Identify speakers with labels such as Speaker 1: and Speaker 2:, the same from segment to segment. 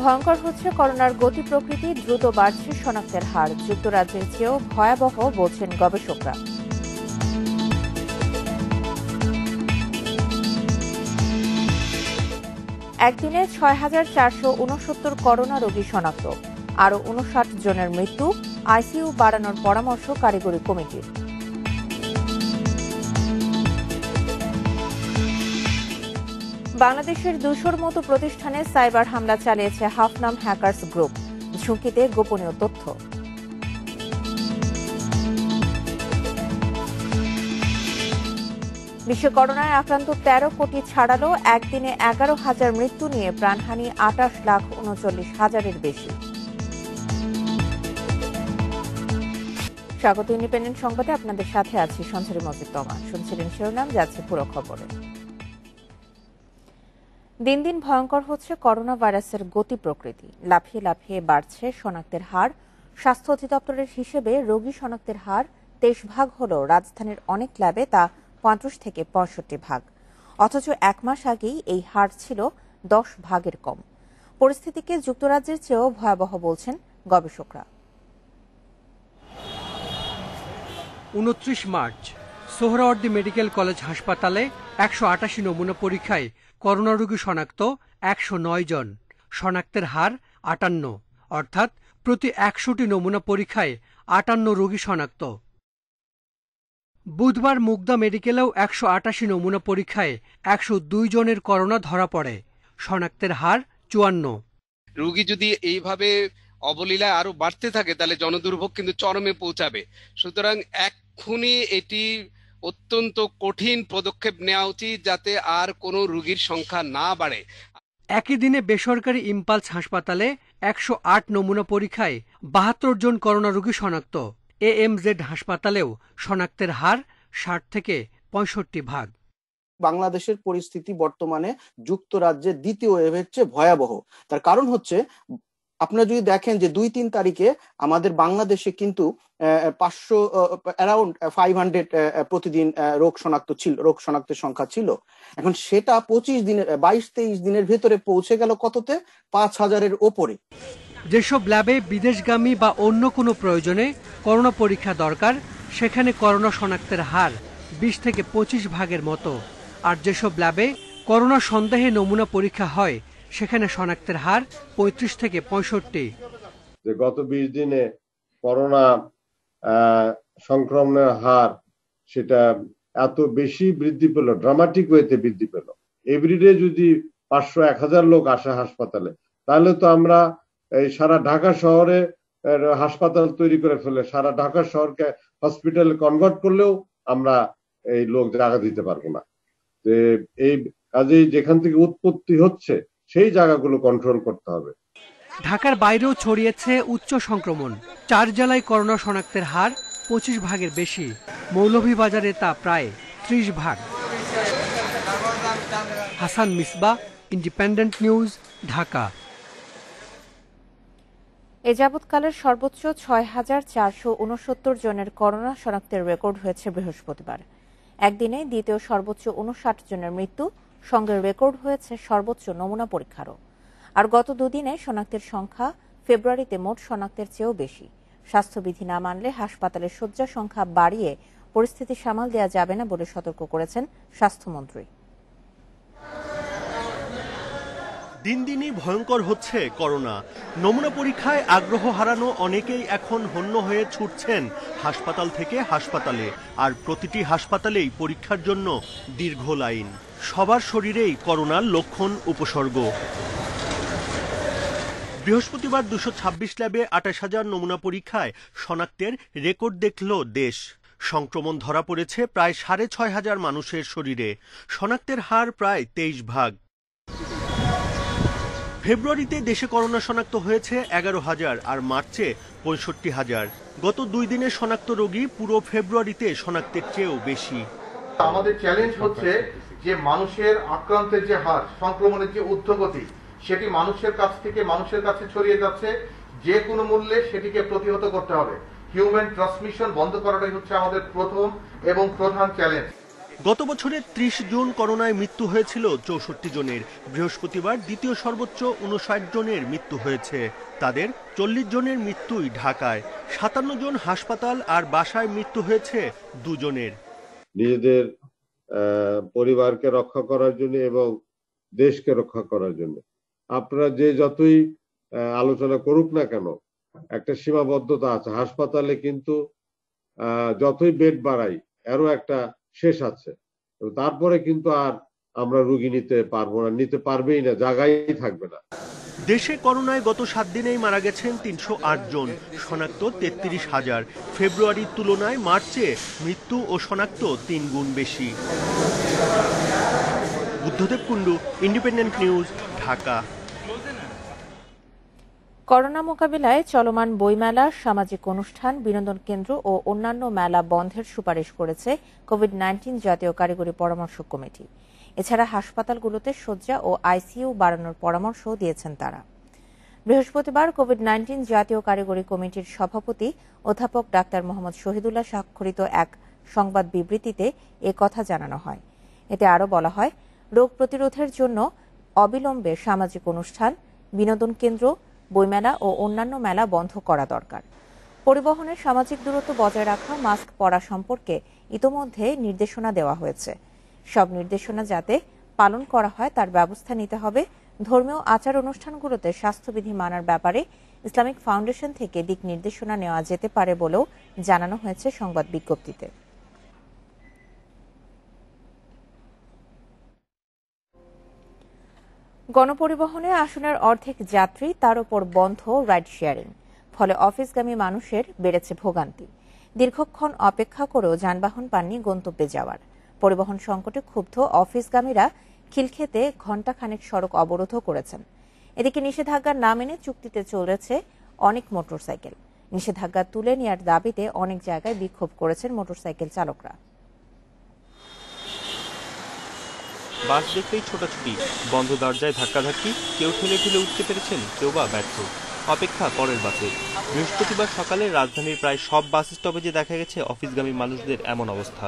Speaker 1: ভয়ঙ্কর হচ্ছে করোনার গতি প্রকৃতি, দ্রুত বাড়ছে শনাক্তের হার। যুক্তরাজ্যের চেয়েও ভয়াবহ বলছেন গবেষকরা। একদিনে ৬,৪৬৯ করোনা রোগী শনাক্ত, আরও ৫৯ জনের মৃত্যু। আইসিইউ বাড়ানোর পরামর্শ কারিগরি কমিটির। বাংলাদেশের ২০০-র মতো প্রতিষ্ঠানে সাইবার হামলা চালিয়েছে হাফনাম হ্যাকার্স গ্রুপ। ঝুঁকিতে গোপনীয় তথ্য। বিশ্বে করোনায় আক্রান্ত ১৩ কোটি ছাড়ালো। একদিনে ১১,০০০ মৃত্যু নিয়ে প্রাণহানি ২৮,৩৯,০০০-এর বেশি। স্বাগত ইন্ডিপেন্ডেন্ট সংবাদে, আপনাদের সাথে আছি সঞ্চারী মজিদ তমা। শুনছিলেন শিরোনাম, যাচ্ছে পুরো খবরে। দিন দিন ভয়ঙ্কর হচ্ছে করোনা ভাইরাসের গতি প্রকৃতি। লাফিয়ে লাফিয়ে বাড়ছে শনাক্তের হার। স্বাস্থ্য অধিদপ্তরের হিসেবে রোগী শনাক্তের হার ২৩ ভাগ হলেও রাজধানীর অনেক ল্যাবে তা ৩৫ থেকে ৬৫ ভাগ। অথচ এক মাস আগেই এই হার ছিল ১০ ভাগের কম। পরিস্থিতিকে যুক্তরাজ্যের চেয়েও ভয়াবহ বলছেন গবেষকরা।
Speaker 2: ২৯ মার্চ সোহরাওয়ার্দী মেডিকেল কলেজ হাসপাতালে ১৮৮ নমুনা পরীক্ষায় করোনা রোগী শনাক্ত ১০৯ জন। শনাক্তের হার ৫৮, অর্থাৎ প্রতি ১০০টি নমুনা পরীক্ষায় ৫৮ রোগী শনাক্ত। বুধবার মুগদা মেডিকেলেও ১৮৮ নমুনা পরীক্ষায় ১০২ জনের করোনা ধরা পড়ে। শনাক্তের হার ৫৪।
Speaker 3: রোগী যদি এইভাবে অবলীলায় আরো বাড়তে থাকে তাহলে জনদুর্ভোগ কিন্তু চরমে পৌঁছাবে। সুতরাং এক্ষুনি এটি অত্যন্ত কঠিন পদক্ষেপ নেওয়া উচিত যাতে আর কোনো রোগীর সংখ্যা না বাড়ে।
Speaker 2: একই দিনে বেসরকারি ইম্পালস হাসপাতালে ১০৮ নমুনা পরীক্ষায় ৭২ জন করোনা রোগী শনাক্ত। এএমজেড হাসপাতালেও শনাক্তের হার ৬০ থেকে ৬৫ ভাগ।
Speaker 4: বাংলাদেশের পরিস্থিতি বর্তমানে যুক্তরাজ্যের দ্বিতীয় ওয়েভের চেয়ে ভয়াবহ। তার কারণ হচ্ছে, আপনারা যদি দেখেন যে ২-৩ তারিখে আমাদের বাংলাদেশে কিন্তু 500 অ্যারাউন্ড 500 প্রতিদিন রোগ শনাক্তের সংখ্যা ছিল। এখন সেটা 22-23 দিনের ভেতরে পৌঁছে গেল কততে? ৫,০০০-এর ওপরে।
Speaker 2: যেসব ল্যাবে বিদেশগামী বা অন্য কোনো প্রয়োজনে করোনা পরীক্ষা দরকার, সেখানে করোনা শনাক্তের হার ২০ থেকে ২৫ ভাগের মতো। আর যেসব ল্যাবে করোনা সন্দেহে নমুনা পরীক্ষা হয়, সেখানে শনাক্তের হার ৩৫ থেকে ৬৫।
Speaker 5: গত ২০ দিনে করোনা সংক্রমণের হার সেটা এত বেশি বৃদ্ধি পেল, ড্রামাটিক ওয়েতে বৃদ্ধি পেল। এভরিডে যদি ৫০০-১,০০০ লোক আসে হাসপাতালে, তাহলে তো আমরা এই সারা ঢাকা শহরে হাসপাতাল তৈরি করে ফেলে সারা ঢাকা শহরকে হসপিটালে কনভার্ট করলেও আমরা এই লোক জায়গা দিতে পারবো না। এই কাজেই যেখান থেকে উৎপত্তি হচ্ছে সেই জায়গাগুলো কন্ট্রোল করতে হবে।
Speaker 2: ঢাকার বাইরেও ছড়িয়েছে উচ্চ সংক্রমণ। ৪ জেলায় করোনা শনাক্তের হার ২৫ ভাগের বেশি। মৌলভীবাজারে তা প্রায় ৩০ ভাগ। হাসান মিসবাহ, ইন্ডিপেন্ডেন্ট নিউজ, ঢাকা।
Speaker 1: এ যাবৎকালের সর্বোচ্চ ৬,৪৬৯ জনের করোনা শনাক্তের রেকর্ড হয়েছে বৃহস্পতিবার। একদিনে দ্বিতীয় সর্বোচ্চ ৫৯ জনের মৃত্যু, সঙ্গে রেকর্ড হয়েছে সর্বোচ্চ নমুনা পরীক্ষারও। আর গত দুদিনে শনাক্তের সংখ্যা ফেব্রুয়ারিতে মোট শনাক্তের চেয়েও বেশি। স্বাস্থ্যবিধি না মানলে হাসপাতালের শয্যা সংখ্যা বাড়িয়ে পরিস্থিতি সামাল দেওয়া যাবে না বলে সতর্ক করেছেন স্বাস্থ্যমন্ত্রী।
Speaker 6: দিন দিনই ভয়ঙ্কর হচ্ছে করোনা। নমুনা পরীক্ষায় আগ্রহ হারানো অনেকেই এখন হন্য হয়ে ছুটছেন হাসপাতাল থেকে হাসপাতালে। আর প্রতিটি হাসপাতালেই পরীক্ষার জন্য দীর্ঘ লাইন। সবার শরীরেই করোনার লক্ষণ উপসর্গ। বৃহস্পতিবার ২২৬ ল্যাবে ২৮,০০০ নমুনা পরীক্ষায় শনাক্তের রেকর্ড দেখল দেশ। সংক্রমণ ধরা পড়েছে প্রায় ৬,৫০০ মানুষের শরীরে। শনাক্তের হার প্রায় ২৩ ভাগ। ফেব্রুয়ারিতে দেশে করোনা শনাক্ত হয়েছে ১১,০০০ আর মার্চে ৬৫,০০০। গত ২ দিনে শনাক্ত রোগী পুরো ফেব্রুয়ারিতে শনাক্তের চেয়েও বেশি।
Speaker 7: আমাদের চ্যালেঞ্জ হচ্ছে যে মানুষের আক্রান্তের যে হার, সংক্রমণের যে ঊর্ধ্বগতি, সেটি মানুষের কাছ থেকে মানুষের কাছে ছড়িয়ে যাচ্ছে। যে কোনো মূল্যে সেটিকে প্রতিহত করতে হবে। হিউম্যান ট্রান্সমিশন বন্ধ করাটাই হচ্ছে আমাদের প্রথম এবং প্রধান চ্যালেঞ্জ।
Speaker 6: গত বছরের ৩০ জুন করোনায় মৃত্যু হয়েছিল ৬৪ জনের। বৃহস্পতিবার দ্বিতীয় সর্বোচ্চ ৫৯ জনের মৃত্যু হয়েছে। তাদের ৪০ জনের মৃত্যুই ঢাকায়। ৫৭ জন হাসপাতাল আর বাসায় মৃত্যু হয়েছে ২ জনের।
Speaker 5: নিজেদের পরিবারকে রক্ষা করার জন্য এবং দেশকে রক্ষা করার জন্য আপনারা যে যতই আলোচনা করুক না কেন, একটা সীমাবদ্ধতা আছে। হাসপাতালে কিন্তু যতই বেড বাড়াই এরও একটা শেষ আছে। তারপরে কিন্তু আর আমরা রোগী নিতে পারবো না, নিতে পারবেই না, জায়গায় থাকবে না।
Speaker 6: দেশে করোনায় গত ৭ দিনেই মারা গেছেন ৩০৮ জন, শনাক্ত ৩৩,০০০। ফেব্রুয়ারির তুলনায় মার্চে মৃত্যু ও শনাক্ত ৩ গুণ বেশি। বুদ্ধদেব কুণ্ডু, ইন্ডিপেন্ডেন্ট নিউজ, ঢাকা।
Speaker 1: করোনা মোকাবিলায় চলমান বইমেলা, সামাজিক অনুষ্ঠান, বিনোদন কেন্দ্র ও অন্যান্য মেলা বন্ধের সুপারিশ করেছে কোভিড-১৯ জাতীয় কারিগরি পরামর্শ কমিটি। এছাড়া হাসপাতালগুলোতে শয্যা ও আইসিইউ বাড়ানোর পরামর্শও দিয়েছেন তারা। বৃহস্পতিবার কোভিড-১৯ জাতীয় কারিগরি কমিটির সভাপতি অধ্যাপক ডাক্তার মোহাম্মদ শহীদুল্লাহ স্বাক্ষরিত এক সংবাদ বিবৃতিতে এ কথা জানানো হয়। এতে আরও বলা হয়, রোগ প্রতিরোধের জন্য অবিলম্বে সামাজিক অনুষ্ঠান, বিনোদন কেন্দ্র, বইমেলা ও অন্যান্য মেলা বন্ধ করা দরকার। পরিবহনে সামাজিক দূরত্ব বজায় রাখা, মাস্ক পরা সম্পর্কে ইতোমধ্যে নির্দেশনা দেওয়া হয়েছে। সব নির্দেশনা যাতে পালন করা হয় তার ব্যবস্থা নিতে হবে। ধর্মীয় আচার অনুষ্ঠানগুলোতে স্বাস্থ্যবিধি মানার ব্যাপারে ইসলামিক ফাউন্ডেশন থেকে দিক নির্দেশনা নেওয়া যেতে পারে বলেও জানানো হয়েছে সংবাদ বিজ্ঞপ্তিতে। গণপরিবহনে আসনের অর্ধেক যাত্রী, তার উপর বন্ধ রাইড শেয়ারিং। ফলে অফিসগামী মানুষের বেড়েছে ভোগান্তি। দীর্ঘক্ষণ অপেক্ষা করেও যানবাহন পাননি গন্তব্যে যাওয়ার। পরিবহন সংকটে ক্ষুব্ধ অফিসগামীরা খিলক্ষেতে ঘণ্টাখানেক সড়ক অবরোধও করেছেন। এদিকে নিষেধাজ্ঞা না মেনে চুক্তিতে চলেছে অনেক মোটরসাইকেল। নিষেধাজ্ঞা তুলে নেওয়ার দাবিতে অনেক জায়গায় বিক্ষোভ করেছেন মোটরসাইকেল চালকরা।
Speaker 8: বাস দেখতেই ছোটাছুটি, বন্ধ দরজায় ধাক্কাধাক্কি, কেউ ঠেলে ঠেলে উঠতে পেরেছেন, কেউ বা ব্যর্থ। অপেক্ষা পরের বাসে। বৃহস্পতিবার সকালে রাজধানীর প্রায় সব বাস স্টপেজে দেখা গেছে অফিসগামী মানুষদের এমন অবস্থা।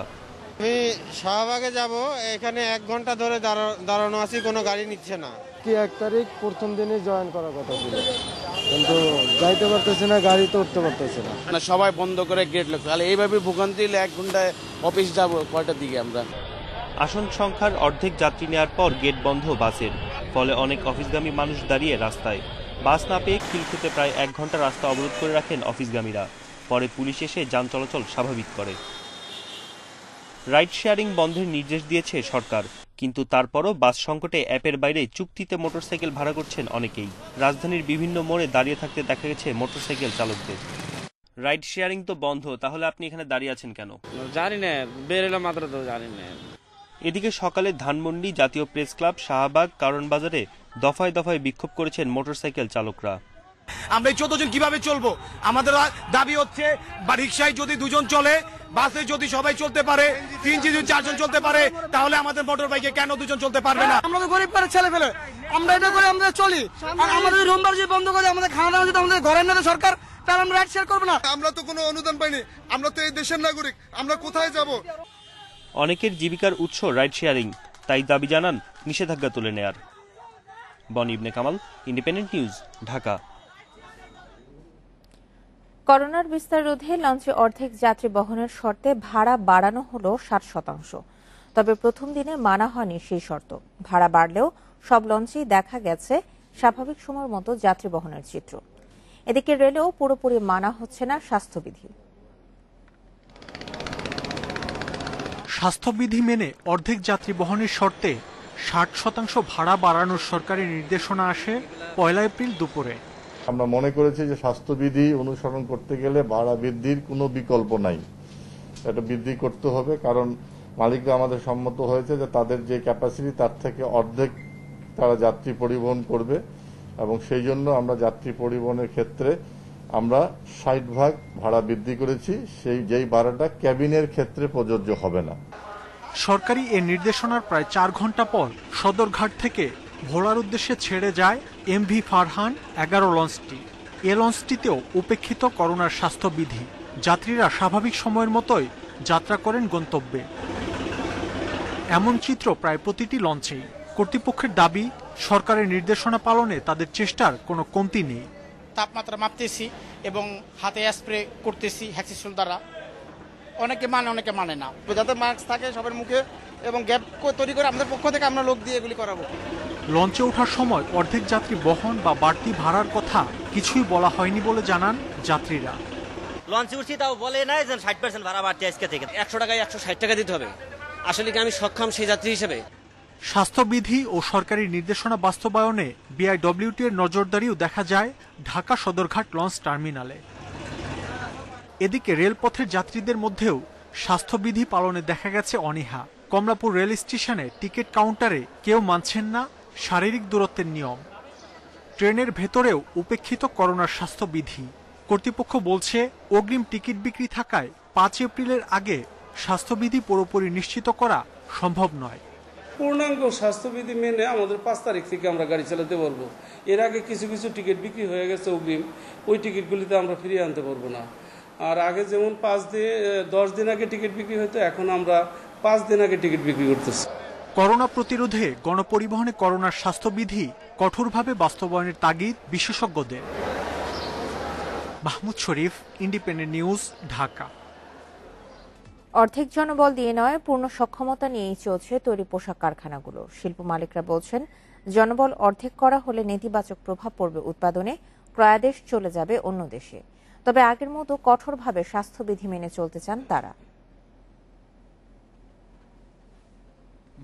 Speaker 9: আমি শাহবাগে যাব, এখানে ১ ঘন্টা ধরে দাঁড়ানো আছি, কোনো গাড়ি নিচ্ছে না।
Speaker 10: কি ১ তারিখ প্রথম দিনে জয়েন করার কথা ছিল, কিন্তু যাইতে পারতেছে না, গাড়ি তো উঠতে পারতেছে না।
Speaker 11: সবাই বন্ধ করে গেট লোক, তাহলে এইভাবে ভোগান্তি দিলে 1 ঘন্টায় অফিস যাব কয়টার দিকে আমরা।
Speaker 8: আসন সংখ্যার অর্ধেক যাত্রী নেওয়ার পর গেট বন্ধ বাসের, ফলে অনেক অফিসগামী মানুষ দাঁড়িয়ে রাস্তায়। বাস না পেয়ে খিলক্ষেতে প্রায় ১ ঘন্টা রাস্তা অবরোধ করে রাখেন অফিসগামীরা। পরে পুলিশ এসে যান চলাচল স্বাভাবিক করে। রাইড শেয়ারিং বন্ধের নির্দেশ দিয়েছে সরকার, কিন্তু তারপরও বাস সংকটে অ্যাপের বাইরে চুক্তিতে মোটরসাইকেল ভাড়া করছেন অনেকেই। রাজধানীর বিভিন্ন মোড়ে দাঁড়িয়ে থাকতে দেখা গেছে মোটরসাইকেল চালকদের। রাইড শেয়ারিং তো বন্ধ, তাহলে আপনি এখানে দাঁড়িয়ে আছেন কেন?
Speaker 9: জানি না, বের এলাম মাত্র তো, জানি না।
Speaker 8: এদিকে সকালে ধানমন্ডি, জাতীয় প্রেস ক্লাব, শাহবাগ, কারণ বাজারে দফায় দফায় বিক্ষোভ করেছেন মোটরসাইকেল চালকরা।
Speaker 12: আমরা 14 জন কিভাবে চলবো? আমাদের দাবি হচ্ছে, বা রিক্সায় যদি 2 জন চলে, বাসে যদি সবাই চলতে পারে, 3 যদি 4 জন চলতে পারে, তাহলে আমাদের মোটর বাইকে কেন 2 জন চলতে পারবে না?
Speaker 13: আমরা তো গরিব পারে ছেলে ফেলে, আমরা এটা করে আমরা চলি। আর আমাদের রোমবার যদি বন্ধ করে আমাদের খাওয়া দাওয়া যদি আমাদের ঘরে না সরকার, তাহলে আমরা রাইড শেয়ার করবো না।
Speaker 14: আমরা তো কোনো অনুদান পাইনি, আমরা তো এই দেশের নাগরিক, আমরা কোথায় যাব?
Speaker 8: অনেকের জীবিকার উৎস রাইড শেয়ারিং, তাই দাবি জানান নিষেধাজ্ঞা তুলে নেয়ার। বনি ইবনে কামাল, ইন্ডিপেন্ডেন্ট নিউজ, ঢাকা।
Speaker 1: করোনার বিস্তার রোধে লঞ্চে অর্ধেক যাত্রী বহনের শর্তে ভাড়া বাড়ানো হলো 60%। তবে প্রথম দিনে মানা হয়নি সেই শর্ত। ভাড়া বাড়লেও সব লঞ্চেই দেখা গেছে স্বাভাবিক সময়ের মতো যাত্রী বহনের চিত্র। এদিকে রেলেও পুরোপুরি মানা হচ্ছে না স্বাস্থ্যবিধি।
Speaker 15: স্বাস্থ্যবিধি মেনে অর্ধেক যাত্রী বহনের শর্তে 60% ভাড়া বাড়ানোর সরকারি নির্দেশনা আসে 1 এপ্রিল দুপুরে।
Speaker 16: আমরা মনে করেছি যে স্বাস্থ্যবিধি অনুসরণ করতে গেলে ভাড়া বৃদ্ধির কোনো বিকল্প নাই, এটা বৃদ্ধি করতে হবে। কারণ মালিকরা আমাদের সম্মত হয়েছে যে তাদের যে ক্যাপাসিটি তার থেকে অর্ধেক তারা যাত্রী পরিবহন করবে, এবং সেই জন্য আমরা যাত্রী পরিবহনের ক্ষেত্রে আমরা 60% ভাড়া বৃদ্ধি করেছি। যেই ভাড়াটা ক্যাবিনের ক্ষেত্রে প্রযোজ্য হবে না।
Speaker 15: সরকারি এ নির্দেশনার প্রায় 4 ঘন্টা পর সদরঘাট থেকে ভোলার উদ্দেশ্যে ছেড়ে যায় এমভি ফারহান 11 লঞ্চটি। এ লঞ্চটিতেও উপেক্ষিত করোনার স্বাস্থ্যবিধি। যাত্রীরা স্বাভাবিক সময়ের মতোই যাত্রা করেন গন্তব্যে। এমন চিত্র প্রায় প্রতিটি লঞ্চেই। কর্তৃপক্ষের দাবি, সরকারের নির্দেশনা পালনে তাদের চেষ্টার কোনো কমতি নেই।
Speaker 17: তাপমাত্রা মাপতেছি এবং হাতে স্প্রে করতেছি হ্যাক্সিসুল দ্বারা। অনেকে মানে, অনেকে মানে না। যাতে মাস্ক থাকে সবার মুখে এবং গ্যাপ তৈরি করে আমাদের পক্ষ থেকে আমরা লোক দিয়ে এগুলি করাবো।
Speaker 15: লঞ্চে ওঠার সময় অর্ধেক যাত্রী বহন বা বাড়তি ভাড়ার কথা কিছুই বলা হয়নি বলে জানান যাত্রীরা।
Speaker 18: লঞ্চে উঠছি তাও বলে নাই যে 60% ভাড়া বাড়তি আজকে থেকে 100 টাকায় 160 টাকা দিতে হবে। আসলে কি আমি সক্ষম সেই যাত্রী হিসেবে?
Speaker 15: স্বাস্থ্যবিধি ও সরকারি নির্দেশনা বাস্তবায়নে বিআইডব্লিউটি এর নজরদারিও দেখা যায় ঢাকা সদরঘাট লঞ্চ টার্মিনালে। এদিকে রেলপথের যাত্রীদের মধ্যেও স্বাস্থ্যবিধি পালনে দেখা গেছে অনীহা। কমলাপুর রেল স্টেশনে টিকিট কাউন্টারে কেউ মানছেন না শারীরিক দূরত্বের নিয়ম। ট্রেনের ভেতরেও উপেক্ষিত করোনার স্বাস্থ্যবিধি। কর্তৃপক্ষ বলছে অগ্রিম টিকিট বিক্রি থাকায় 5 এপ্রিলের আগে স্বাস্থ্যবিধি পুরোপুরি নিশ্চিত করা সম্ভব নয়।
Speaker 19: পূর্ণাঙ্গ স্বাস্থ্যবিধি মেনে আমাদের 5 তারিখ থেকে আমরা গাড়ি চালাতে পারবো। এর আগে কিছু কিছু টিকিট বিক্রি হয়ে গেছে অগ্রিম, ওই টিকিটগুলিতে আমরা ফিরিয়ে আনতে পারবো না। আর আগে যেমন 10 দিন আগে টিকিট বিক্রি হতো, এখন আমরা 5 দিন আগে টিকিট বিক্রি করতেছি।
Speaker 15: করোনা প্রতিরোধে গণপরিবহনে করোনার স্বাস্থ্যবিধি কঠোরভাবে বাস্তবায়নের তাগিদ বিশেষজ্ঞদের। মাহমুদ শরীফ, ইন্ডিপেন্ডেন্ট নিউজ, ঢাকা।
Speaker 1: অর্ধেক জনবল দিয়ে নয়, পূর্ণ সক্ষমতা নিয়েই চলছে তৈরি পোশাক কারখানাগুলো। শিল্প মালিকরা বলছেন, জনবল অর্ধেক করা হলে নেতিবাচক প্রভাব পড়বে উৎপাদনে, ক্রয়াদেশ চলে যাবে অন্য দেশে। তবে আগের মতো কঠোরভাবে স্বাস্থ্যবিধি মেনে চলতে চান তারা।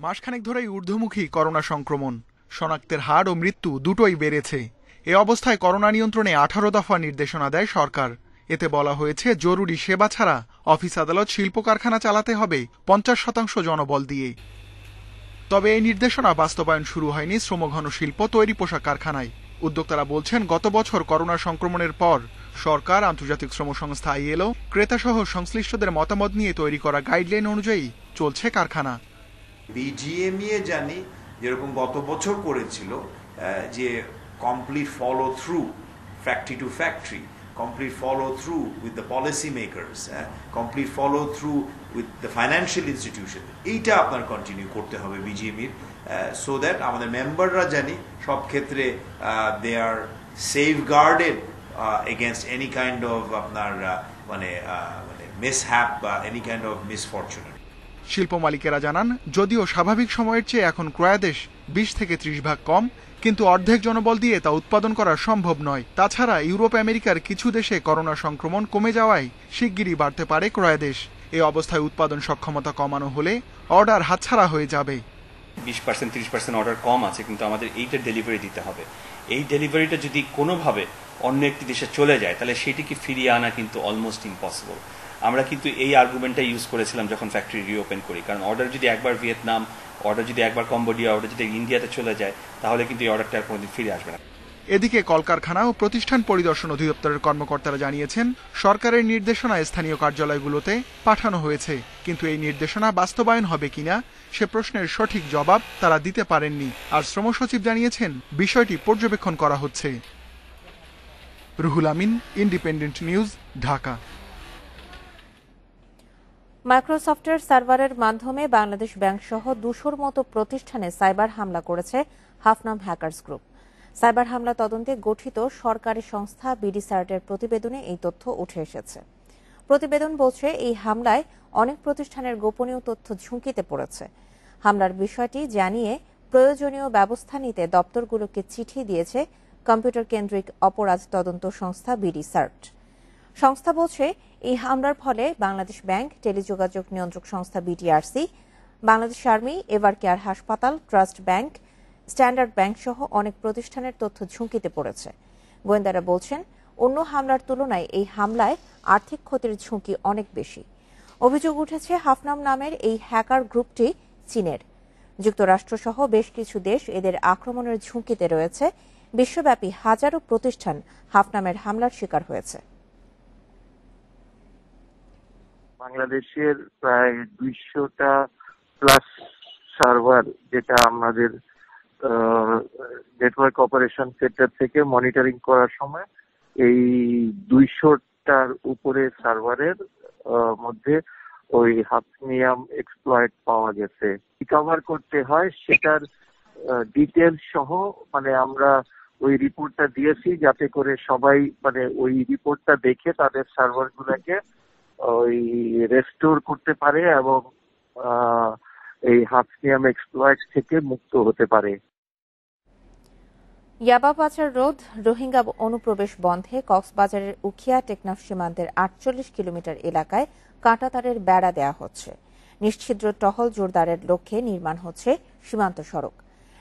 Speaker 20: মাসখানেক ধরেই ঊর্ধ্বমুখী করোনা সংক্রমণ, শনাক্তের হার ও মৃত্যু দুটোই বেড়েছে। এ অবস্থায় করোনা নিয়ন্ত্রণে 18 দফা নির্দেশনা দেয় সরকার। এতে বলা হয়েছে, জরুরি সেবা ছাড়া অফিস আদালত, শিল্প কারখানা চালাতে হবে 50% জনবল দিয়ে। তবে এই নির্দেশনা বাস্তবায়ন শুরু হয়নি শ্রমঘন শিল্প তৈরি পোশাক কারখানায়। উদ্যোক্তারা বলছেন, গত বছর করোনা সংক্রমণের পর সরকার, আন্তর্জাতিক শ্রম সংস্থা ILO, ক্রেতাসহ সংশ্লিষ্টদের মতামত নিয়ে তৈরি করা গাইডলাইন অনুযায়ী চলছে কারখানা।
Speaker 21: বিজিএমইএ জানি যেরকম গত বছর করেছিল, যে complete follow through factory to factory, complete follow through with the policy makers, complete follow through with the financial institution, এইটা আপনার কন্টিনিউ করতে হবে বিজিএমইর, so that আমাদের মেম্বাররা জানি সব ক্ষেত্রে they are safeguarded against any kind of আপনার mishap বা any kind of misfortune।
Speaker 20: শিল্প মালিকেরা জানান, যদিও স্বাভাবিক সময়ের চেয়ে এখন ক্রয়াদেশ 20 থেকে 30 ভাগ কম, কিন্তু অর্ধেক জনবল দিয়ে তা উৎপাদন করা সম্ভব নয়। তাছাড়া ইউরোপ আমেরিকার কিছু দেশে করোনা সংক্রমণ কমে যাওয়ায় শিগগিরই বাড়তে পারে ক্রয়াদেশ। এই অবস্থায় উৎপাদন সক্ষমতা কমানো হলে অর্ডার হাতছাড়া হয়ে যাবে।
Speaker 22: 20-30% অর্ডার কম আছে, কিন্তু আমাদের এইটার ডেলিভারি দিতে হবে। এই ডেলিভারিটা যদি কোনোভাবে অন্য একটি দেশে চলে যায়, তাহলে সেটিকে ফিরিয়ে আনা কিন্তু অলমোস্ট ইম্পসিবল। আমরা কিন্তু এই আর্গুমেন্টটা ইউজ করেছিলাম যখন ফ্যাক্টরি রিওপেন করি, কারণ অর্ডার যদি একবার ভিয়েতনাম, অর্ডার যদি একবার কম্বোডিয়া, অর্ডার যদি ইন্ডিয়াতে চলে যায়, তাহলে কিন্তু এই অর্ডারটা আর কোনোদিন ফিরে আসবে না।
Speaker 20: এদিকে কলকারখানা ও প্রতিষ্ঠান পরিদর্শন অধিদপ্তরের কর্মকর্তারা জানিয়েছেন, সরকারের নির্দেশনা স্থানীয় কার্যালয়গুলোতে পাঠানো হয়েছে, কিন্তু এই নির্দেশনা বাস্তবায়ন হবে কিনা সে প্রশ্নের সঠিক জবাব তারা দিতে পারেননি। আর শ্রম সচিব জানিয়েছেন, বিষয়টি পর্যবেক্ষণ করা হচ্ছে। রুহুল আমিন, ইন্ডিপেন্ডেন্ট নিউজ, ঢাকা।
Speaker 1: মাইক্রোসফটের সার্ভারের মাধ্যমে বাংলাদেশ ব্যাংক সহ 200-র মতো প্রতিষ্ঠানে সাইবার হামলা করেছে হাফনাম হ্যাকার্স গ্রুপ। সাইবার হামলা তদন্তে গঠিত সরকারি সংস্থা বিডিসার্টের প্রতিবেদনে এই তথ্য উঠে এসেছে। প্রতিবেদন বলছে, এই হামলায় অনেক প্রতিষ্ঠানের গোপনীয় তথ্য ঝুঁকিতে পড়েছে। হামলার বিষয়টি জানিয়ে প্রয়োজনীয় ব্যবস্থা নিতে দপ্তরগুলোকে চিঠি দিয়েছে কম্পিউটার কেন্দ্রিক অপরাধ তদন্ত সংস্থা বিডিসার্ট। সংস্থা বলছে, এই হামলার ফলে বাংলাদেশ ব্যাংক, টেলিযোগাযোগ নিয়ন্ত্রক সংস্থা BTRC, Bangladesh army, ever care হাসপাতাল, ট্রাস্ট ব্যাংক, স্ট্যান্ডার্ড ব্যাংক সহ অনেক প্রতিষ্ঠানের তথ্য ঝুঁকিতে পড়েছে। গোয়েন্দারা বলছেন, অন্য হামলার তুলনায় এই হামলায় আর্থিক ক্ষতির ঝুঁকি অনেক বেশি। অভিযোগ উঠেছে, হাফনাম নামের এই হ্যাকার গ্রুপটি চীনের। যুক্তরাষ্ট্রসহ বেশ কিছু দেশ এদের আক্রমণের ঝুঁকিতে রয়েছে। বিশ্বব্যাপী হাজারো প্রতিষ্ঠান হাফনামের হামলার শিকার হয়েছে।
Speaker 23: বাংলাদেশের প্রায় 200টা প্লাস সার্ভার, যেটা আমাদের নেটওয়ার্ক অপারেশন সেন্টার থেকে মনিটরিং করার সময় এই 200টার উপরে সার্ভারের মধ্যে ওই হাফনিয়াম এক্সপ্লয়েট পাওয়া গেছে। রিকভার করতে হয় সেটার ডিটেলস সহ মানে আমরা ওই রিপোর্টটা দিয়েছি, যাতে করে সবাই মানে ওই রিপোর্টটা দেখে তাদের সার্ভার গুলোকে ওই রেস্টোর করতে পারে এবং এই হাফনিয়াম এক্সপ্লয়েট থেকে মুক্ত হতে পারে।
Speaker 1: ইয়াবা পাচার রোধ, রোহিঙ্গা অনুপ্রবেশ বন্ধে কক্সবাজারের উখিয়া টেকনাফ সীমান্তের 48 কিলোমিটার এলাকায় কাঁটাতারের বেড়া দেয়া হচ্ছে। নিশ্ছিদ্র টহল জোরদারের লক্ষ্যে নির্মাণ হচ্ছে সীমান্ত সড়ক।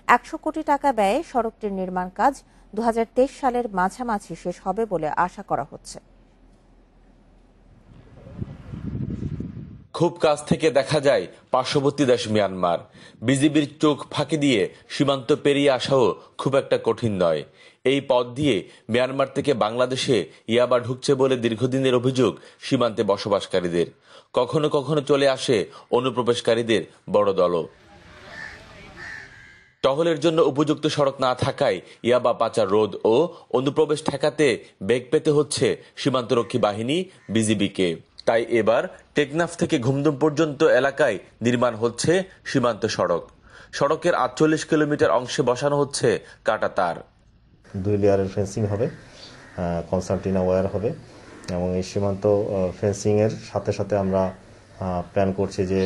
Speaker 1: 100 কোটি টাকা ব্যয়ে সড়কটির নির্মাণ কাজ 2023 সালের মাঝামাঝি শেষ হবে বলে আশা করা হচ্ছে।
Speaker 2: খুব কাছ থেকে দেখা যায় পার্শ্ববর্তী দেশ মিয়ানমার। বিজিবির চোখ ফাঁকি দিয়ে সীমান্ত পেরিয়ে আসাও খুব একটা কঠিন নয়। এই পথ দিয়ে মিয়ানমার থেকে বাংলাদেশে ইয়াবা ঢুকছে বলে দীর্ঘদিনের অভিযোগ সীমান্তে বসবাসকারীদের। কখনো কখনো চলে আসে অনুপ্রবেশকারীদের বড় দলও। টহলের জন্য উপযুক্ত সড়ক না থাকায় ইয়াবা পাচার রোধ ও অনুপ্রবেশ ঠেকাতে বেগ পেতে হচ্ছে সীমান্তরক্ষী বাহিনী বিজিবিকে। তাই এবার টেকনাফ থেকে ঘুমদুম পর্যন্ত এলাকায় নির্মাণ হচ্ছে সীমান্ত সড়ক। সড়কের 48 কিলোমিটার অংশে বসানো হচ্ছে কাঁটাতার।
Speaker 3: 2 লেয়ারের ফেন্সিং হবে, কনসার্টিনা ওয়্যার হবে এবং এই সীমান্ত ফেন্সিং এর সাথে সাথে আমরা প্ল্যান করছি যে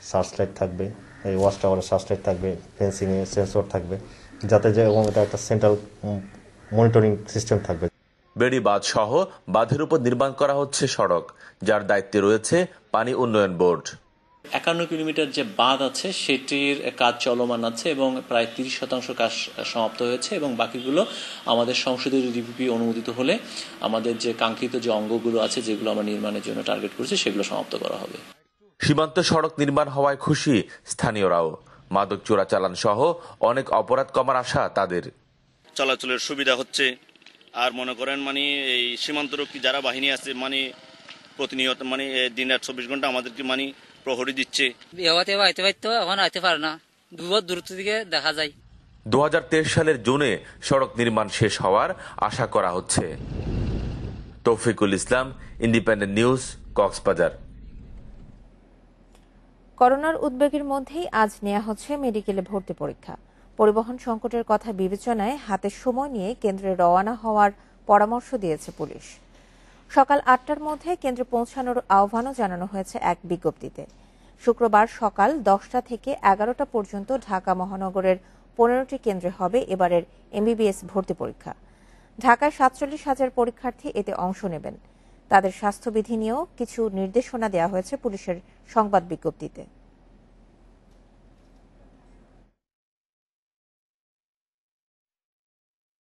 Speaker 3: সার্চ লাইট থাকবে, এই ওয়াচ টাওয়ারের সার্চ লাইট থাকবে, ফেন্সিং এ সেন্সর থাকবে, যাতে যে এবং এটা একটা সেন্ট্রাল মনিটরিং সিস্টেম থাকবে।
Speaker 2: বেড়ি বাঁধ সহ বাঁধের উপর নির্মাণ করা হচ্ছে সড়ক, যার দায়িত্বে রয়েছে পানি উন্নয়ন বোর্ড।
Speaker 4: 51 কিলোমিটার যে বাঁধ আছে সেটির কাজ চলমান আছে এবং প্রায় 30% কাজ সমাপ্ত হয়েছে এবং বাকিগুলো আমাদের সংসদীয় ডিপিপি অনুমোদিত হলে আমাদের যে কাঙ্ক্ষিত যে অঙ্গগুলো আছে যেগুলো আমরা নির্মাণের জন্য টার্গেট করছি সেগুলো সমাপ্ত করা হবে।
Speaker 2: সীমান্ত সড়ক নির্মাণ হওয়ায় খুশি স্থানীয়রাও। মাদক চোরাচালান সহ অনেক অপরাধ কমার আশা তাদের।
Speaker 24: চলাচলের সুবিধা হচ্ছে। আর মনে করেন মানে এই সীমান্তরক্ষী যারা বাহিনী আছে মানে প্রতিনিয়ত মানে দিন রাত 24 ঘন্টা আমাদেরকে মানে প্রহরী দিচ্ছে।
Speaker 25: এখন আইতে পারে না, দূরত্ব দিকে দেখা যায়।
Speaker 2: 2023 সালের জুনে সড়ক নির্মাণ শেষ হওয়ার আশা করা হচ্ছে। তৌফিকুল ইসলাম, ইন্ডিপেন্ডেন্ট নিউজ, কক্সবাজার।
Speaker 1: করোনার উদ্বেগের মধ্যেই আজ নেওয়া হচ্ছে মেডিকেলে ভর্তি পরীক্ষা। পরিবহন সংকটের কথা বিবেচনায় হাতে সময় নিয়ে কেন্দ্রে রওনা হওয়ার পরামর্শ দিয়েছে পুলিশ। সকাল 8টার মধ্যে কেন্দ্রে পৌঁছানোর আহ্বানও জানানো হয়েছে এক বিজ্ঞপ্তিতে। শুক্রবার সকাল 10টা থেকে 11টা পর্যন্ত ঢাকা মহানগরের 15টি কেন্দ্রে হবে এবারের এমবিবিএস ভর্তি পরীক্ষা। ঢাকায় 47,000 পরীক্ষার্থী এতে অংশ নেবেন। তাদের স্বাস্থ্যবিধি নিয়েও কিছু নির্দেশনা দেওয়া হয়েছে পুলিশের সংবাদ বিজ্ঞপ্তিতে।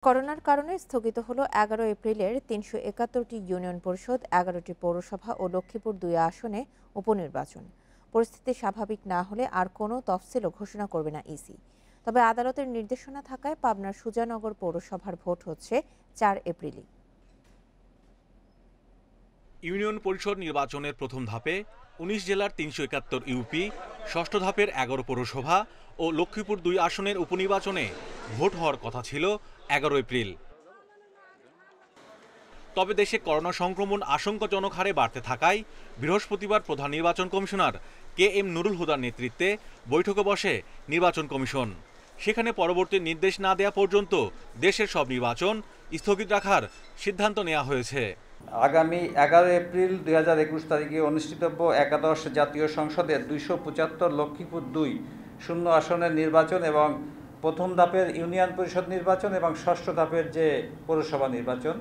Speaker 1: করোনার কারণে স্থগিত হল 11 এপ্রিলের 371টি ইউনিয়ন পরিষদ, 11টি পৌরসভা ও লক্ষ্মীপুর 2 আসনে উপনির্বাচন। পরিস্থিতি স্বাভাবিক না হলে আর কোনো তফসিলও ঘোষণা করবে না ইসি। তবে আদালতের নির্দেশনা থাকায় পাবনার সুজানগর পৌরসভার ভোট হচ্ছে 4 এপ্রিলই।
Speaker 26: ইউনিয়ন পরিষদ নির্বাচনের প্রথম ধাপে 19 জেলার 371 ইউপি, ষষ্ঠ ধাপের 11 পৌরসভা ও লক্ষ্মীপুর 2 আসনের উপনির্বাচনে ভোট হওয়ার কথা ছিল 11 এপ্রিল। তবে দেশে করোনা সংক্রমণ আশঙ্কাজনক হারে বাড়তে থাকায় বৃহস্পতিবার প্রধান নির্বাচন কমিশনার KM নুরুল হুদার নেতৃত্বে বৈঠকে বসে নির্বাচন কমিশন। সেখানে পরবর্তী নির্দেশ না দেওয়া পর্যন্ত দেশের সব নির্বাচন স্থগিত রাখার সিদ্ধান্ত নেওয়া হয়েছে।
Speaker 27: আগামী 11 এপ্রিল 2021 তারিখে অনুষ্ঠিতব্য একাদশ জাতীয় সংসদের 275 লক্ষ্মীপুর 2 শূন্য আসনের নির্বাচন এবং প্রথম ধাপের ইউনিয়ন পরিষদ নির্বাচন এবং ষষ্ঠ ধাপের যে পৌরসভা নির্বাচন,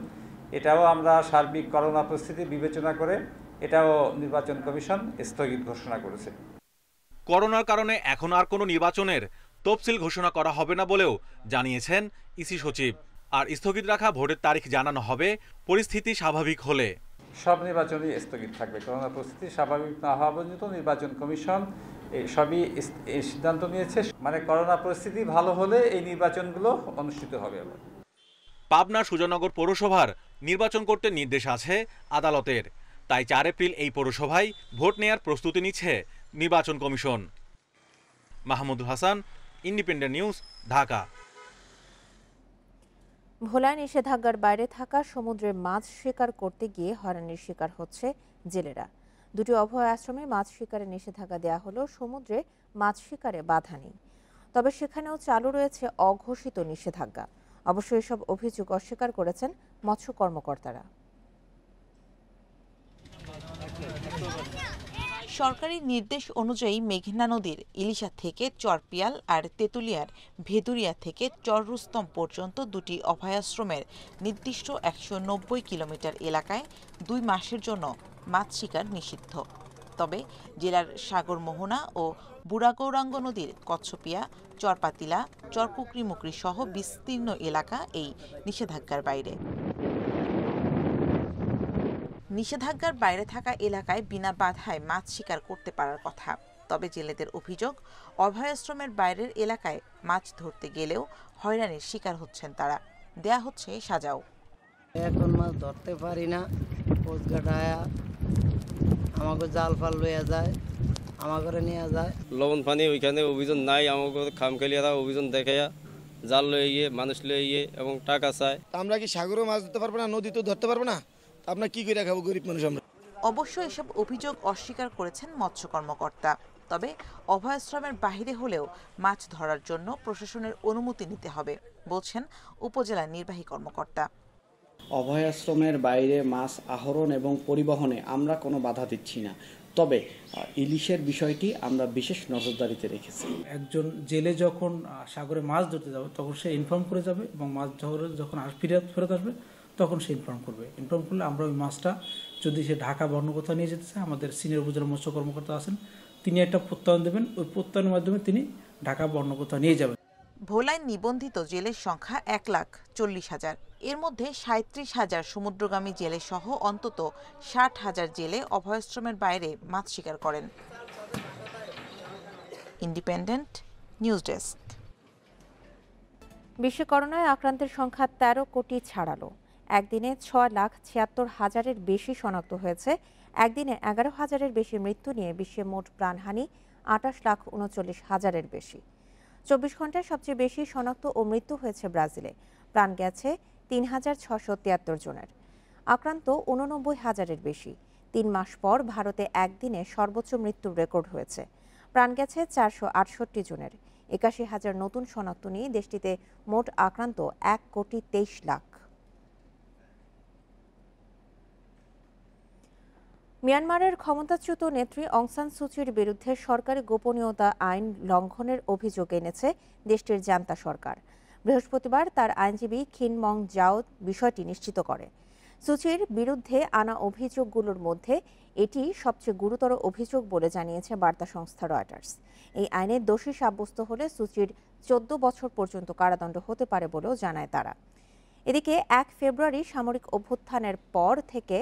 Speaker 27: এটাও আমরা সার্বিক করোনা পরিস্থিতি বিবেচনা করে এটাও নির্বাচন কমিশন স্থগিত ঘোষণা করেছে।
Speaker 26: করোনার কারণে এখন আর কোনো নির্বাচনের তফসিল ঘোষণা করা হবে না বলেও জানিয়েছেন ইসি সচিব। আর স্থগিত রাখা ভোটের তারিখ জানানো হবে পরিস্থিতি স্বাভাবিক হলে।
Speaker 27: সব নির্বাচনই স্থগিত থাকবে। করোনা পরিস্থিতি স্বাভাবিক না হওয়া পর্যন্ত নির্বাচন কমিশন সবই এই সিদ্ধান্ত নিয়েছে। মানে করোনা পরিস্থিতি ভালো হলে এই নির্বাচনগুলো অনুষ্ঠিত হবে।
Speaker 26: পাবনার সুজানগর পৌরসভার নির্বাচন করতে নির্দেশ আছে আদালতের। তাই 4 এপ্রিল এই পৌরসভায় ভোট নেয়ার প্রস্তুতি নিচ্ছে নির্বাচন কমিশন। মাহমুদুল হাসান, ইন্ডিপেন্ডেন্ট নিউজ, ঢাকা।
Speaker 1: ভোলায় নিষেধাজ্ঞার বাইরে থাকা সমুদ্রে মাছ শিকার করতে গিয়ে হয়রানির শিকার হচ্ছে জেলেরা। দুটি অভয় আশ্রমে মাছ শিকারে নিষেধাজ্ঞা দেওয়া হলেও সমুদ্রে মাছ শিকারে বাধা নেই। তবে সেখানেও চালু রয়েছে অঘোষিত নিষেধাজ্ঞা। অবশ্য এসব অভিযোগ অস্বীকার করেছেন মৎস্য কর্মকর্তারা।
Speaker 5: সরকারি নির্দেশ অনুযায়ী মেঘনা নদীর ইলিশা থেকে চরপিয়াল আর তেঁতুলিয়ার ভেদুরিয়া থেকে চর রুস্তম পর্যন্ত দুটি অভয়াশ্রমের নির্দিষ্ট ১৯০ কিলোমিটার এলাকায় ২ মাসের জন্য মাছ শিকার নিষিদ্ধ। তবে জেলার সাগর মোহনা ও বুড়াগৌরাঙ্গ নদীর কচ্ছপিয়া, চরপাতিলা, চরপুকরি-মুকরি সহ বিস্তীর্ণ এলাকা এই নিষেধাজ্ঞার বাইরে। নিষেধাজ্ঞার বাইরে থাকা এলাকায় বিনা বাধায় মাছ শিকার করতে পারার কথা। তবে জেলেদের অভিযোগ, অভয়াশ্রমের বাইরের এলাকায় মাছ ধরতে গেলেও হয়রানির শিকার হচ্ছেন তারা। দেয়া হচ্ছে সাজাও।
Speaker 6: এখন মাছ ধরতে পারি না, কোচগাটায়া আমাকে জাল ফাল লইয়া যায়, আমাকে নিয়ে যায়।
Speaker 7: লবণ পানি ওইখানে অভিযান নাই, আমাকে খামখেলিয়ারা অভিযান দেখাইয়া জাল লয়ে গিয়ে মানুষ লয়ে গিয়ে এবং টাকা চায়।
Speaker 13: আমরা কি সাগরে মাছ ধরতে পারবো না, নদীতেও ধরতে পারবো না, আপনার কি করে খাবো গরিব মানুষ আমরা।
Speaker 5: অবশ্য এসব অভিযোগ অস্বীকার করেছেন মৎস্য কর্মকর্তা। তবে অভয়াশ্রমের বাইরে হলেও মাছ ধরার জন্য প্রশাসনের অনুমতি নিতে হবে বলছেন উপজেলা নির্বাহী কর্মকর্তা।
Speaker 9: অভয়াশ্রমের বাইরে মাছ আহরণ এবং পরিবহনে আমরা কোনো বাধা দিচ্ছি না, তবে ইলিশের বিষয়টি আমরা বিশেষ নজরদারিতে রেখেছি।
Speaker 10: একজন জেলে যখন সাগরে মাছ ধরতে যাবে তখন সে ইনফর্ম করে যাবে এবং মাছ ধরে যখন ফেরত আসবে তখন সে ইনফর্ম করবে। ইনফর্ম করলে আমরা ওই মাছটা, যদি সে ঢাকা বর্ণকথা নিয়ে যেতে চায়, আমাদের সিনিয়র উপজেলা মৎস্য কর্মকর্তা আছেন, তিনি একটা প্রত্যয়ন দেবেন, ওই প্রত্যয়নের মাধ্যমে তিনি ঢাকা বর্ণকথা নিয়ে যাবেন।
Speaker 5: ভোলায় নিবন্ধিত জেলের সংখ্যা ১,৪০,০০০। এর মধ্যে ৩৭,০০০ সমুদ্রগামী জেলে সহ অন্তত ৬০,০০০ জেলে অভয়াশ্রমের বাইরে মাছ শিকার করেন। Independent news desk.
Speaker 1: বিশ্বে করোনায় আক্রান্তের সংখ্যা ১৩ কোটি ছাড়ালো। একদিনে ৬,৭৬,০০০-এর বেশি শনাক্ত হয়েছে। একদিনে ১১,০০০-এর বেশি মৃত্যু নিয়ে বিশ্বে মোট প্রাণহানি ২৮,৩৯,০০০-এর বেশি। ২৪ ঘন্টায় সবচেয়ে বেশি শনাক্ত ও মৃত্যু হয়েছে ব্রাজিলে। প্রাণ গেছে ৩,৬৭৩ জনের। আক্রান্ত ৮৯,০০০-এর বেশি। ৩ মাস পর ভারতে একদিনে সর্বোচ্চ মৃত্যুর রেকর্ড হয়েছে। প্রাণ গেছে ৪৬৮ জনের। ৮১,০০০ নতুন শনাক্ত নিয়ে দেশটিতে মোট আক্রান্ত ১,২৩,০০,০০০। মিয়ানমারের ক্ষমতাচ্যুত নেত্রী অং সান সুচির বিরুদ্ধে সরকারি গোপনীয়তা আইন লঙ্ঘনের অভিযোগ এনেছে দেশটির জান্তা সরকার। বৃহস্পতিবার তার আইনজীবী খিন মং জাও বিষয়টি নিশ্চিত করে। সুচির বিরুদ্ধে আনা অভিযোগগুলোর মধ্যে এটি সবচেয়ে গুরুতর অভিযোগ বলে জানিয়েছে বার্তা সংস্থা রয়টার্স। এই আইনে দোষী সাব্যস্ত হলে সুচির ১৪ বছর পর্যন্ত কারাদণ্ড হতে পারে বলেও জানায় তারা। এদিকে ১ ফেব্রুয়ারি সামরিক অভ্যুত্থানের পর থেকে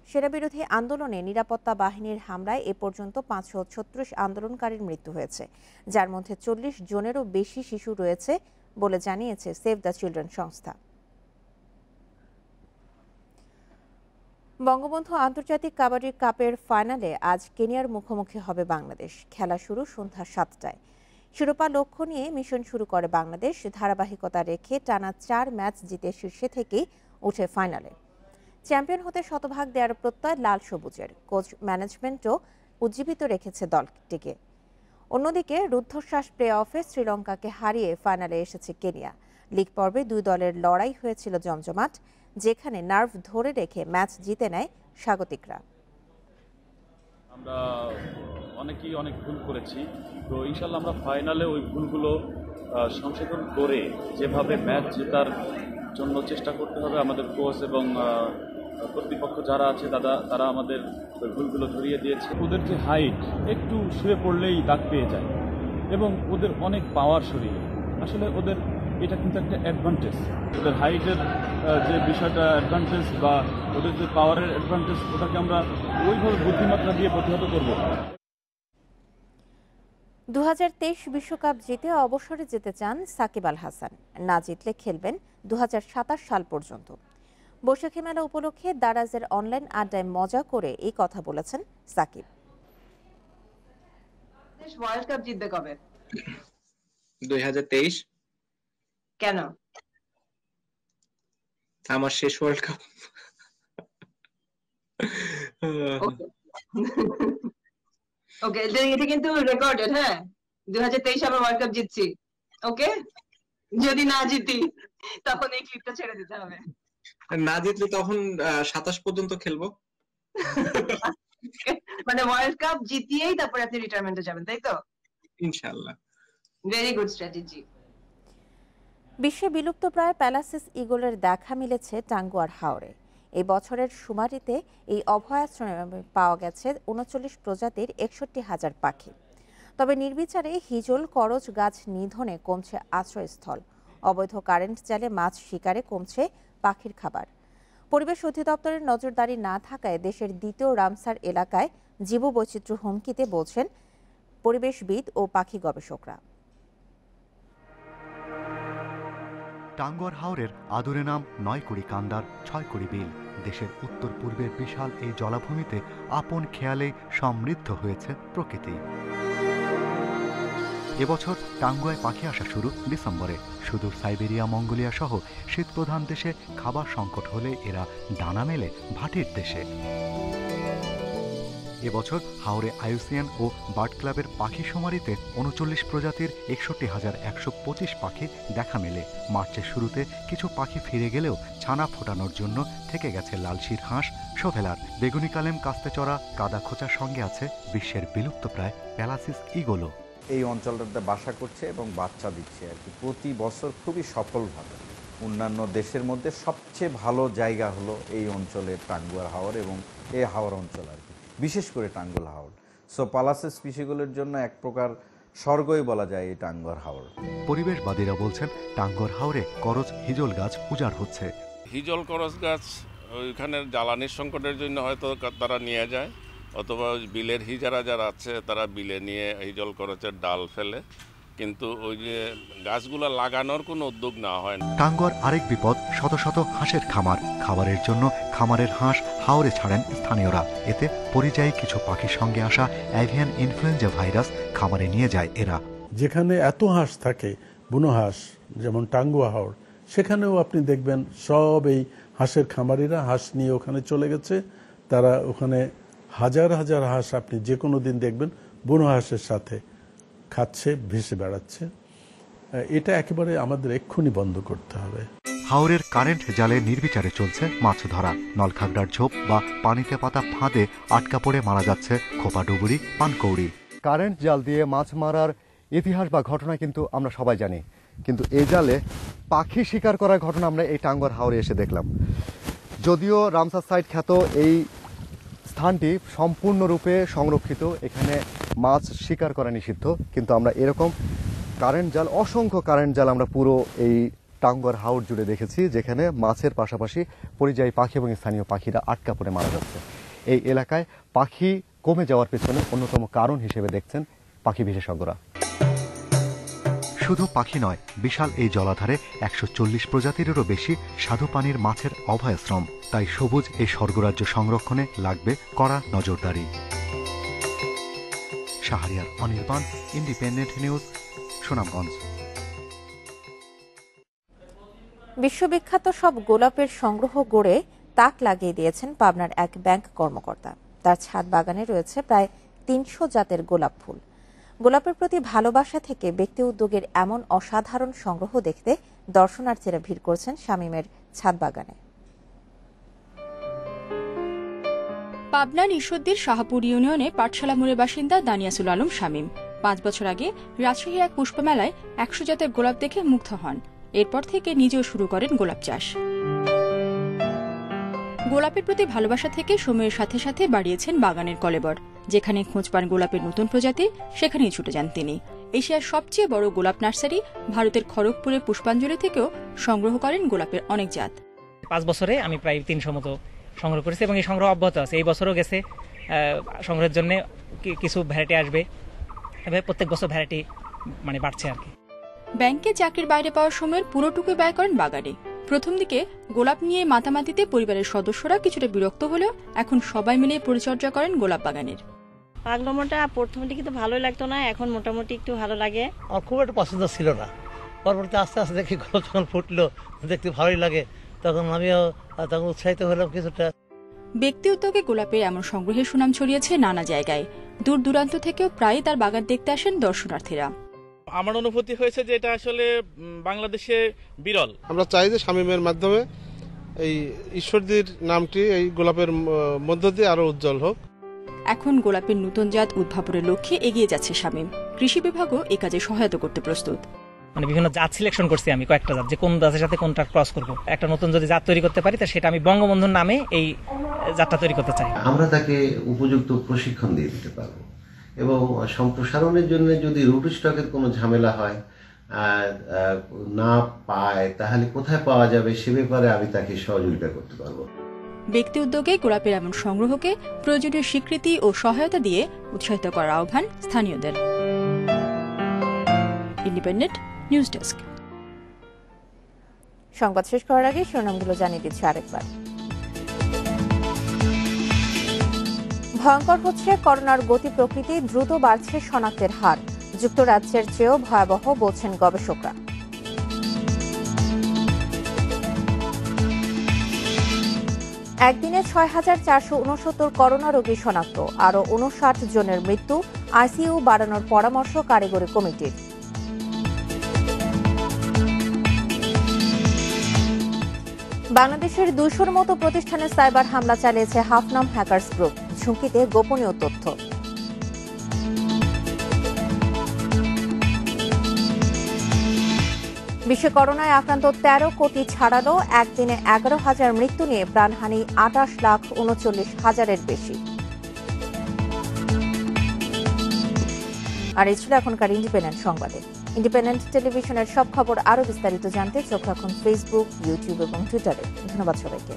Speaker 1: সেনাবিরোধী আন্দোলনে নিরাপত্তা বাহিনীর হামলায় এ পর্যন্ত ৫৩৬ আন্দোলনকারীর মৃত্যু হয়েছে, যার মধ্যে ৪০ জনেরও বেশি শিশু রয়েছে বলে জানিয়েছে সেভ দ্য চিলড্রেন সংস্থা। বঙ্গবন্ধু আন্তর্জাতিক কাবাডি কাপের ফাইনালে আজ কেনিয়ার মুখোমুখি হবে বাংলাদেশ। খেলা শুরু সন্ধ্যা ৭টায়। শিরোপা লক্ষ্য নিয়ে মিশন শুরু করে বাংলাদেশ। ধারাবাহিকতা রেখে টানা ৪ ম্যাচ জিতে শীর্ষে থেকেই উঠে ফাইনালে। চ্যাম্পিয়ন হতে শতভাগ দেওয়ার প্রত্যয় লাল সবুজের। কোচ ম্যানেজমেন্টও উজ্জীবিত রেখেছে দলটিকে। অন্যদিকে রুদ্ধশ্বাস প্লে অফে শ্রীলঙ্কাকে হারিয়ে ফাইনালে এসেছে কেনিয়া। লিগ পর্বে দুই দলের লড়াই হয়েছিল জমজমাট, যেখানে নার্ভ ধরে রেখে ম্যাচ জিতে নেয় স্বাগতিকরা।
Speaker 11: আমরা অনেকেই অনেক ভুল করেছি, তো ইনশাল্লাহ আমরা ফাইনালে ওই ভুলগুলো সংশোধন করে যেভাবে ম্যাচ জেতার জন্য চেষ্টা করতে হবে। আমাদের কোচ এবং কর্তৃপক্ষ যারা আছে তারা আমাদের ওই ভুলগুলো ধরিয়ে দিয়েছে। ওদের যে হাইট, একটু শুয়ে পড়লেই দাগ পেয়ে যায় এবং ওদের অনেক পাওয়ার শরীরে। আসলে ওদের এটা কিন্তু একটা অ্যাডভান্টেজ। ওদের হাইটের যে বিষয়টা অ্যাডভান্টেজ বা ওদের যে পাওয়ারের অ্যাডভান্টেজ, ওটাকে আমরা ওইভাবে বুদ্ধিমত্তা দিয়ে প্রতিহত করব।
Speaker 1: ২০২৩ বিশ্বকাপ জিতে অবসরে যেতে চান সাকিব আল হাসান। না জিতলে খেলবেন ২০২৭ সাল পর্যন্ত। বৈশাখী মেলা উপলক্ষে দারাজের অনলাইন আড্ডায় মজা করে এই কথা বলেছেন সাকিব।
Speaker 12: ওয়ার্ল্ড কাপ জিতবে কবে?
Speaker 28: ২০২৩।
Speaker 12: কেন?
Speaker 28: আমার শেষ ওয়ার্ল্ড কাপ।
Speaker 12: ওকে, এটা কিন্তু রেকর্ডেড। হ্যাঁ, 2023 আমরা ওয়ার্ল্ড কাপ জিতছি। ওকে, যদি না জিতি তখন এই ক্লিপটা ছেড়ে দিতে হবে।
Speaker 8: না জিতলে তখন 27 পর্যন্ত খেলবো।
Speaker 12: মানে ওয়ার্ল্ড কাপ জিতিয়েই তারপরে আপনি রিটায়ারমেন্টে যাবেন, তাই তো?
Speaker 8: ইনশাআল্লাহ।
Speaker 12: Very good strategy.
Speaker 1: বিশ্বে বিলুপ্তপ্রায় প্যালাসিস ঈগলের দেখা মিলেছে টাঙ্গুয়ার হাওরে। এই বছরের শুমারিতে এই অভয়াশ্রমে পাওয়া গেছে 39 প্রজাতির 61,000 পাখি। তবে নির্বিচারে হিজল করজ গাছ নিধনে কমছে আশ্রয়স্থল, অবৈধ কারেন্ট জালে মাছ শিকারে কমছে পাখির খাবার। পরিবেশ অধিদপ্তরের নজরদারি না থাকায় দেশের দ্বিতীয় রামসার এলাকায় জীববৈচিত্র্য হুমকিতে বলছেন পরিবেশবিদ ও পাখি গবেষকরা।
Speaker 14: টাঙ্গুয়ার হাওরের আদুরে নাম 9 কুড়ি কান্দার 6 কুড়ি বিল। দেশের উত্তর পূর্বের বিশাল এই জলাভূমিতে আপন খেয়ালে সমৃদ্ধ হয়েছে প্রকৃতি। এবছর টাঙ্গুয়ায় পাখি আসা শুরু ডিসেম্বরে। সুদূর সাইবেরিয়া, মঙ্গোলিয়া সহ শীতপ্রধান দেশে খাবার সংকট হলে এরা ডানা মেলে ভাটির দেশে। এবছর হাওরে আইউসিএন ও বার্ড ক্লাবের পাখি শুমারিতে 39 প্রজাতির 61,125 পাখি দেখা মেলে। মার্চের শুরুতে কিছু পাখি ফিরে গেলেও ছানা ফোটানোর জন্য থেকে গেছে লালশির হাঁস, শোভেলার, বেগুনি কালেম, কাস্তেচড়া, কাদা খোঁচার সঙ্গে আছে বিশ্বের বিলুপ্তপ্রায় প্যালাসিস ঈগলও।
Speaker 15: এই অঞ্চলটাতে বাসা করছে এবং বাচ্চা দিচ্ছে আর কি প্রতি বছর খুবই সফলভাবে। অন্যান্য দেশের মধ্যে সবচেয়ে ভালো জায়গা হলো এই অঞ্চলের টাঙ্গুয়ার হাওর এবং এই হাওর অঞ্চল আর কি, বিশেষ করে টাঙ্গুয়ার হাওর। সো প্যালাসিস স্পিসিসগুলোর জন্য এক প্রকার স্বর্গই বলা যায় এই টাঙ্গুয়ার হাওর।
Speaker 14: পরিবেশবাদীরা বলছেন টাঙ্গুয়ার হাওরে করজ হিজল গাছ উজাড় হচ্ছে।
Speaker 16: হিজল করজ গাছ ওইখানে জ্বালানির সংকটের জন্য হয়তো তারা নিয়ে যায়, অথবা বিলের হিজারা যারা আছে তারা বিলে নিয়ে হিজল করজের ডাল ফেলে, কিন্তু ওই যে গাছগুলো লাগানোর কোনো উদ্যোগ না হয় না।
Speaker 14: টাঙ্গুয়ার আরেক বিপদ শত শত হাঁসের খামার। খাবারের জন্য খামারের হাঁস হাওরে ছাড়েন স্থানীয়রা। এতে পরিযায়ী কিছু পাখির সঙ্গে আসা অ্যাভিয়ান ইনফ্লুয়েঞ্জা ভাইরাস খামারে নিয়ে যায় এরা।
Speaker 17: যেখানে এত হাঁস থাকে, বুনো হাঁস, যেমন টাঙ্গুয়া হাওর, সেখানেও আপনি দেখবেন সব এই হাঁসের খামারিরা হাঁস নিয়ে ওখানে চলে গেছে। তারা ওখানে হাজার হাজার হাঁস আপনি যে কোনো দিন দেখবেন বুনো হাঁসের সাথে খাচ্ছে, ভেসে বেড়াচ্ছে। এটা একেবারে আমাদের এক্ষুনি বন্ধ করতে হবে।
Speaker 14: হাওরের কারেন্ট জালে নির্বিচারে চলছে মাছ ধরা। নলখাগড়ার ঝোপ বা পানিতে পাতা ফাঁদে আটকা পড়ে মারা যাচ্ছে খোপা ডুবুরি, পানকৌড়ি।
Speaker 18: কারেন্ট জাল দিয়ে মাছ মারার ইতিহাস বা ঘটনা কিন্তু আমরা সবাই জানি, কিন্তু এই জালে পাখি শিকার করার ঘটনা আমরা এই টাঙ্গুয়ার হাওরে এসে দেখলাম। যদিও রামসার সাইট খ্যাত এই স্থানটি সম্পূর্ণরূপে সংরক্ষিত, এখানে মাছ শিকার করা নিষিদ্ধ, কিন্তু আমরা এরকম কারেন্ট জাল, অসংখ্য কারেন্ট জাল আমরা পুরো এই টাঙ্গুয়ার হাওর জুড়ে দেখেছি, যেখানে মাছের পাশাপাশি পরিযায়ী পাখি এবং স্থানীয় পাখিরা আটকা পড়ে মারা যাচ্ছে। এই এলাকায় পাখি কমে যাওয়ার পেছনে অন্যতম কারণ হিসেবে দেখছেন পাখি বিশেষজ্ঞরা।
Speaker 14: শুধু পাখি নয়, বিশাল এই জলাধারে 140 প্রজাতিরেরও বেশি স্বাদু পানির মাছের অভয়াশ্রম। তাই সবুজ এই স্বর্গরাজ্য সংরক্ষণে লাগবে কড়া নজরদারি। Shahriar Anirban, independent news, Sunamganj.
Speaker 1: বিশ্ববিখ্যাত সব গোলাপের সংগ্রহ গড়ে তাক লাগিয়ে দিয়েছেন পাবনার এক ব্যাংক কর্মকর্তা। তার ছাদ বাগানে রয়েছে প্রায় 300 জাতের গোলাপ ফুল। গোলাপের প্রতি ভালোবাসা থেকে ব্যক্তি উদ্যোগের এমন অসাধারণ সংগ্রহ দেখতে দর্শনার্থীরা ভিড় করছেন শামীমের ছাদ বাগানে।
Speaker 19: পাবনার ঈশ্বরদীর শাহপুর ইউনিয়নে পাঠশালা মোড়ের বাসিন্দা দানিয়াসুল আলম শামীম 5 বছর আগে রাজশাহী এক পুষ্পমেলায় 100 জাতের গোলাপ দেখে মুগ্ধ হন। এরপর থেকে নিজেও শুরু করেন গোলাপ চাষ। গোলাপের প্রতি ভালোবাসা থেকে সময়ের সাথে সাথে বাড়িয়েছেন বাগানের কলেবর। যেখানে খোঁজ পান গোলাপের নতুন প্রজাতি, সেখানেই ছুটে যান তিনি। এশিয়ার সবচেয়ে বড় গোলাপ নার্সারি ভারতের খড়গপুরের পুষ্পাঞ্জলি থেকেও সংগ্রহ করেন গোলাপের অনেক জাত।
Speaker 28: 5 বছরে আমি প্রায় 300 মতো সংগ্রহ করেছি এবং এই সংগ্রহ অব্যাহত আছে। এই বছরও গেছে, সংগ্রহের জন্য কিছু ভ্যারাইটি আসবে, এভাবে প্রত্যেক বছর ভ্যারাইটি বাড়ছে আর কি।
Speaker 19: ব্যাংকে চাকরির বাইরে পাওয়ার সময়ের পুরোটুকুই ব্যয় করেন বাগানে। প্রথম দিকে গোলাপ নিয়ে মাতামাতিতে পরিবারের সদস্যরা কিছুটা বিরক্ত হলেও এখন সবাই মিলে পরিচর্যা করেন গোলাপ বাগানের।
Speaker 29: পাগলামোটা প্রথম দিকে তো ভালোই লাগতো না, এখন মোটামুটি একটু ভালো লাগে।
Speaker 30: আমার খুব একটা পছন্দ ছিল না, পরবর্তী আস্তে আস্তে দেখি গোলাপ যখন ফুটলো দেখতে ভালোই লাগে, তখন আমিও তখন উৎসাহিত হলাম কিছুটা।
Speaker 19: ব্যক্তি উদ্যোগে গোলাপের এমন সংগ্রহের সুনাম ছড়িয়েছে নানা জায়গায়। দূর দূরান্ত থেকেও প্রায়ই তার বাগান দেখতে আসেন দর্শনার্থীরা।
Speaker 2: আমার অনুভূতি হয়েছে যে এটা আসলে বাংলাদেশে বিরল।
Speaker 3: আমরা চাই যে শামীমের মাধ্যমে এই ঈশ্বরদীর নামটি এই গোলাপের মধ্য দিয়ে আরো উজ্জ্বল হোক।
Speaker 19: এখন গোলাপের নতুন জাত উদ্ভাবনের লক্ষ্যে এগিয়ে যাচ্ছে শামীম। কৃষি বিভাগও এ কাজে সহায়তা করতে প্রস্তুত।
Speaker 28: বিভিন্ন জাত সিলেকশন করছি আমি, কয়েকটা জাত, যে কোন জাতের সাথে কোনটা ক্রস করব। একটা নতুন যদি জাত তৈরি করতে পারি তা সেটা আমি বঙ্গবন্ধুর নামে এই জাতটা তৈরি করতে চাই।
Speaker 4: আমরা তাকে উপযুক্ত প্রশিক্ষণ দিয়ে দিতে পারবো এবং সম্প্রসারণের জন্য যদি রুট স্টকের কোনো ঝামেলা হয় না পায় তাহলে কোথায় পাওয়া যাবে সে ব্যাপারে আমি তাকে সহযোগিতা করতে পারবো।
Speaker 19: ব্যক্তি উদ্যোগে গোলাপের এমন সংগ্রহকে প্রয়োজনীয় স্বীকৃতি ও সহায়তা দিয়ে উৎসাহিত করার আহ্বান স্থানীয়দের। Independent news desk.
Speaker 1: সংবাদ শেষ করার আগে শিরোনামগুলো জানিয়ে দিচ্ছি আরেকবার। ভয়ঙ্কর হচ্ছে করোনার গতি প্রকৃতি, দ্রুত বাড়ছে শনাক্তের হার। যুক্তরাজ্যের চেয়েও ভয়াবহ বলছেন গবেষকরা। একদিনে ৬,৪৬৯ করোনা রোগী শনাক্ত, আরও ৫৯ জনের মৃত্যু। আইসিইউ বাড়ানোর পরামর্শ কারিগরি কমিটির। বাংলাদেশের ২০০-র মতো প্রতিষ্ঠানে সাইবার হামলা চালিয়েছে হাফনাম হ্যাকার্স গ্রুপ, ঝুঁকিতে গোপনীয় তথ্য। বিশ্বে করোনায় আক্রান্ত ১৩ কোটি ছাড়ালো, একদিনে ১১,০০০ মৃত্যু নিয়ে প্রাণহানি ২৮,৩৯,০০০-এর বেশি। আর এই ছিল এখনকার ইন্ডিপেন্ডেন্ট সংবাদে। ইন্ডিপেন্ডেন্ট টেলিভিশনের সব খবর আরও বিস্তারিত জানতে চোখ রাখুন ফেসবুক, ইউটিউব এবং টুইটারে। ধন্যবাদ সবাইকে।